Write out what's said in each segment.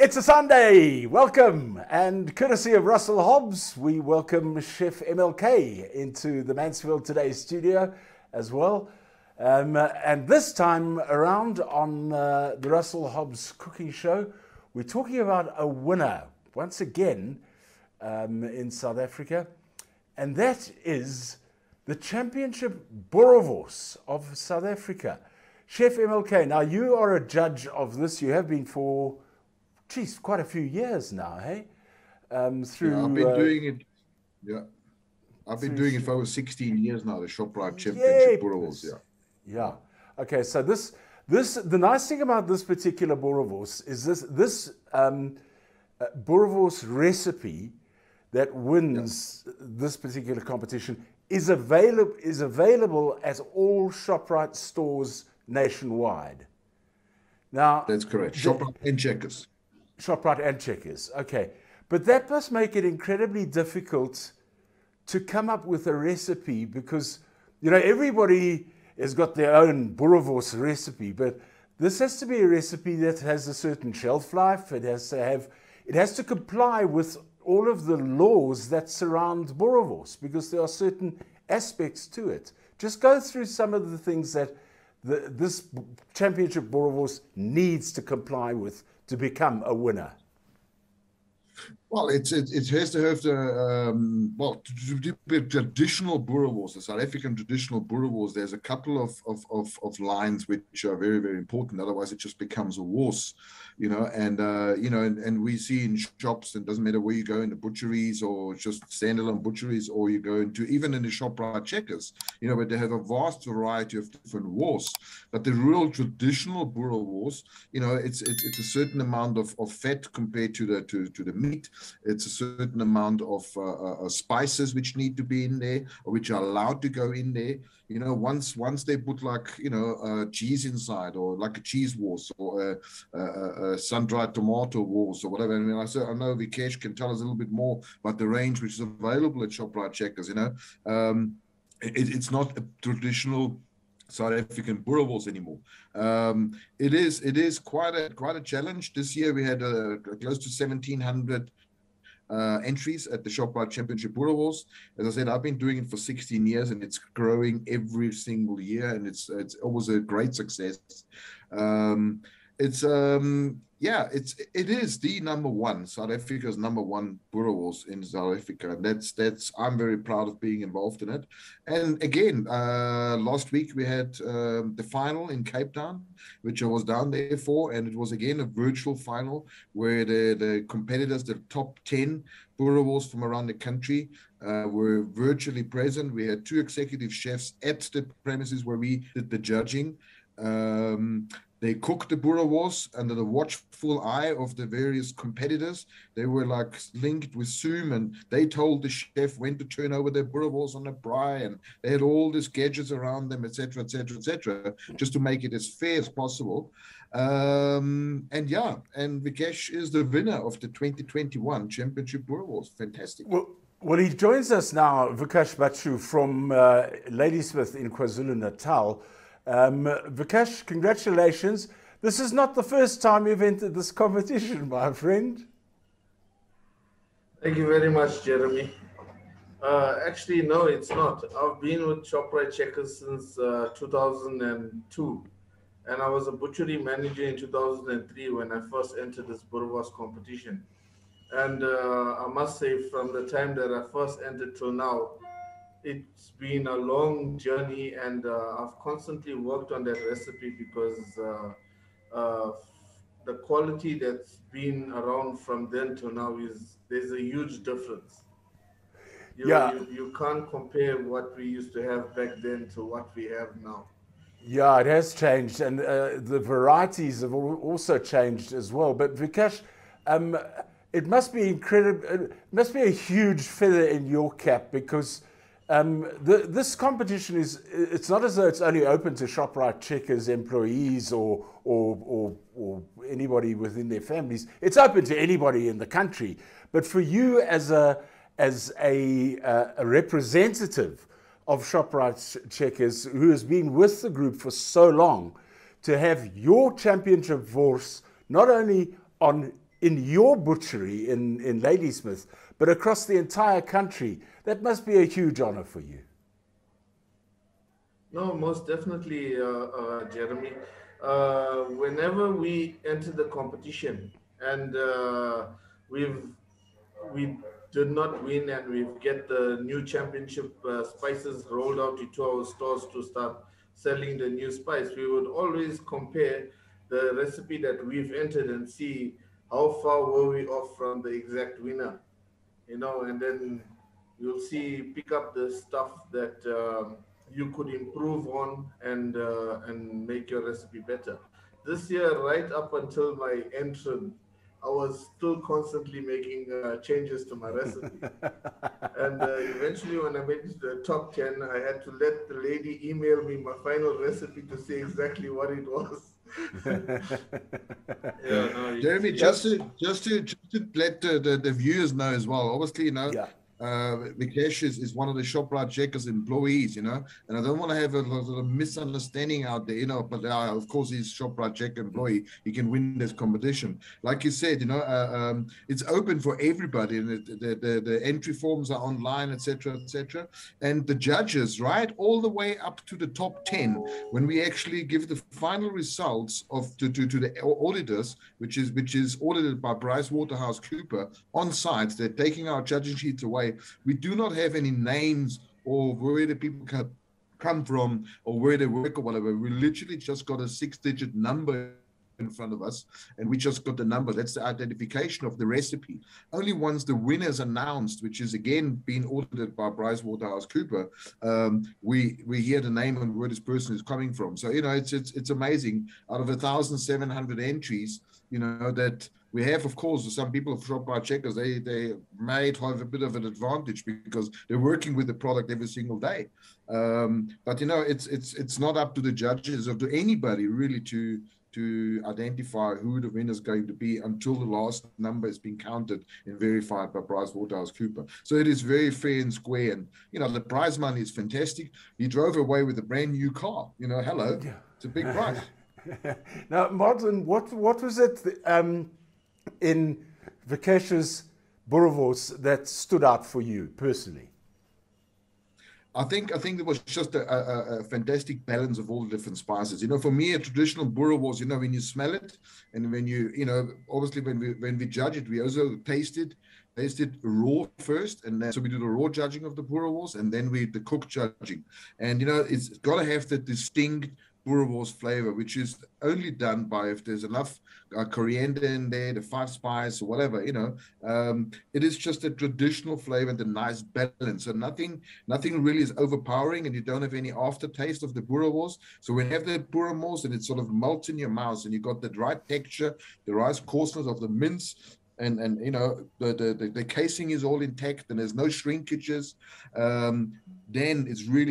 It's a Sunday. Welcome. And courtesy of Russell Hobbs, we welcome Chef MLK into the Mansfield Today studio as well. And this time around on the Russell Hobbs Cooking Show, we're talking about a winner once again in South Africa. And that is the Championship Boerewors of South Africa. Chef MLK, now you are a judge of this. You have been for quite a few years now, hey? I've been doing it. Yeah, I've been doing it for over 16 years now. The ShopRite Championship Boerewors. Yeah. Okay, so the nice thing about this particular boerewors is this boerewors recipe that wins this particular competition is available at all ShopRite stores nationwide. Now that's correct. ShopRite and Checkers. ShopRite and Checkers, okay. But that must make it incredibly difficult to come up with a recipe because, you know, everybody has got their own boerewors recipe, but this has to be a recipe that has a certain shelf life. It has to comply with all of the laws that surround boerewors because there are certain aspects to it. Just go through some of the things that this Championship Boerewors needs to comply with to become a winner. Well, it has to have the to do traditional boerewors, the South African traditional boerewors. There's a couple of lines which are very, very important. Otherwise, it just becomes a wars, you know. And we see in shops, and it doesn't matter where you go, in the butcheries or just standalone butcheries, or you go into even in the ShopRite Checkers, you know, but they have a vast variety of different wars. But the real traditional boerewors, you know, it's a certain amount of fat compared to the meat. It's a certain amount of spices which need to be in there, or which are allowed to go in there. You know, once they put, like, you know, cheese inside, or like a cheese wars, or a sun-dried tomato wars, or whatever. I mean, I know Vikesh can tell us a little bit more about the range which is available at ShopRite Checkers. You know, it's not a traditional South African boerewors anymore. It is quite a challenge. This year we had close to 1,700 entries at the ShopRite Championship Boerewors. As I said, I've been doing it for 16 years, and it's growing every single year, and it's always a great success. It is the number one, South Africa's number one boerewors in South Africa. And that's I'm very proud of being involved in it. And again, last week we had the final in Cape Town, which I was down there for, and it was again a virtual final where the competitors, the top 10 boerewors from around the country, were virtually present. We had 2 executive chefs at the premises where we did the judging. They cooked the boerewors under the watchful eye of the various competitors. They were like linked with Zoom, and they told the chef when to turn over their boerewors on a braai, and they had all these gadgets around them, etc., just to make it as fair as possible. And Vikesh is the winner of the 2021 Championship Boerewors. Fantastic. Well, he joins us now, Vikesh Bachu from Ladysmith in KwaZulu-Natal. Vikesh, congratulations. This is not the first time you've entered this competition, my friend. Thank you very much, Jeremy. Actually, no, it's not. I've been with ShopRite Checkers since 2002, and I was a butchery manager in 2003 when I first entered this boerewors competition. And I must say, from the time that I first entered till now, it's been a long journey, and I've constantly worked on that recipe because the quality that's been around from then to now there's a huge difference. You can't compare what we used to have back then to what we have now. Yeah, it has changed, and the varieties have also changed as well. But Vikesh, it must be incredible. It must be a huge feather in your cap because this competition it's not as though it's only open to ShopRite Checkers employees or anybody within their families. It's open to anybody in the country. But for you as a representative of ShopRite Checkers who has been with the group for so long, to have your championship voice not only on in your butchery in Ladysmith, but across the entire country. That must be a huge honor for you. No, most definitely, Jeremy. Whenever we enter the competition and we've we did not win and we get the new championship spices rolled out into our stores to start selling the new spice, we would always compare the recipe that we've entered and see how far were we off from the exact winner, and then you'll see pick up the stuff that you could improve on and make your recipe better. This year, right up until my entrance, I was still constantly making changes to my recipe. And eventually, when I made it to the top 10, I had to let the lady email me my final recipe to say exactly what it was. Yeah, no, Jeremy, just to let the viewers know as well. Obviously, Yeah. Vikesh is one of the ShopRite Checkers employees, and I don't want to have a misunderstanding out there, but of course he's ShopRite Checker employee. He can win this competition. Like you said, it's open for everybody, and the entry forms are online, etc., etc. And the judges, right, all the way up to the top 10, when we actually give the final results to the auditors, which is audited by PricewaterhouseCoopers on site. They're taking our judging sheets away. We do not have any names or where the people come from or where they work or whatever. We literally just got a 6-digit number in front of us, and we just got the number. That's the identification of the recipe. Only once the winner's announced, which is again being audited by PricewaterhouseCoopers, we hear the name and where this person is coming from. So it's amazing. Out of 1,700 entries, that we have, of course, some people of ShopRite Checkers, they might have a bit of an advantage because they're working with the product every single day. But it's not up to the judges or to anybody really to identify who the winner is going to be until the last number has been counted and verified by PricewaterhouseCoopers. So it is very fair and square, and the prize money is fantastic. He drove away with a brand new car. Hello, it's a big prize. Now, Martin, what was it in Vikesh's boerewors that stood out for you personally? I think it was just a fantastic balance of all the different spices. For me, a traditional boerewors, when you smell it, and when obviously when we judge it, we also taste it raw first, and then so we do the raw judging of the boerewors, and then the cook judging, and it's got to have that distinct boerewors flavor, which is only done by if there's enough coriander in there, the 5 spice or whatever. It is just a traditional flavor and a nice balance. So nothing really is overpowering, and you don't have any aftertaste of the boerewors. So when you have the boerewors, and it sort of melts in your mouth, and you got the right texture, the right coarseness of the mince. And the casing is all intact, and there's no shrinkages. Then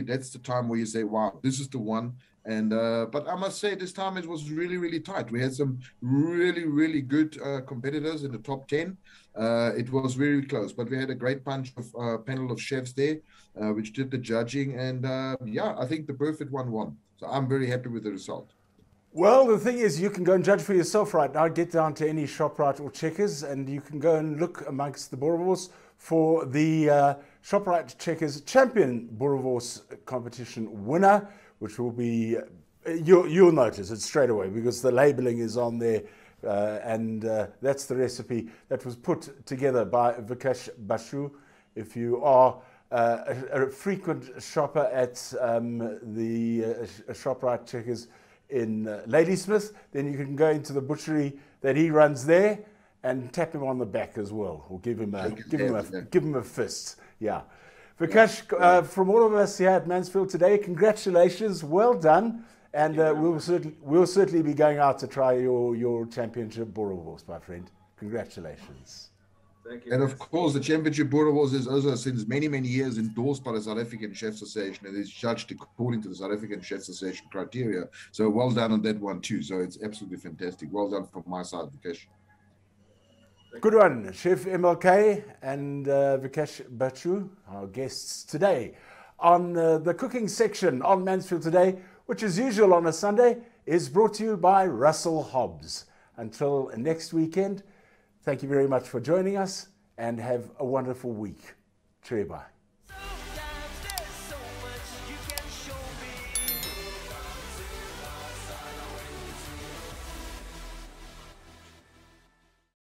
that's the time where you say, wow, this is the one. And but I must say, this time it was really, really tight. We had some really, really good competitors in the top 10. It was very close, but we had a great bunch of panel of chefs there, which did the judging. And I think the perfect one won. So I'm very happy with the result. Well, the thing is, you can go and judge for yourself right now. Get down to any ShopRite or Checkers, and you can go and look amongst the boerewors for the ShopRite Checkers Champion Boerewors Competition winner, which will be, you'll notice it straight away because the labeling is on there, and that's the recipe that was put together by Vikesh Bashu. If you are a frequent shopper at the ShopRite Checkers in Ladysmith, then you can go into the butchery that he runs there and tap him on the back as well, or give him a fist. Yeah. Vikesh, from all of us here at Mansfield today, congratulations, well done, and we'll certainly be going out to try your championship boerewors, my friend. Congratulations. Thank you. And of course, the championship boerewors is also since many, many years endorsed by the South African Chefs Association, and is judged according to the South African Chefs Association criteria. So well done on that one too. So it's absolutely fantastic. Well done from my side, Vikesh. Good one, Chef MLK and Vikesh Bachu, our guests today on the cooking section on Mansfield Today, which as usual on a Sunday is brought to you by Russell Hobbs. Until next weekend, thank you very much for joining us and have a wonderful week. Cheerio. Bye.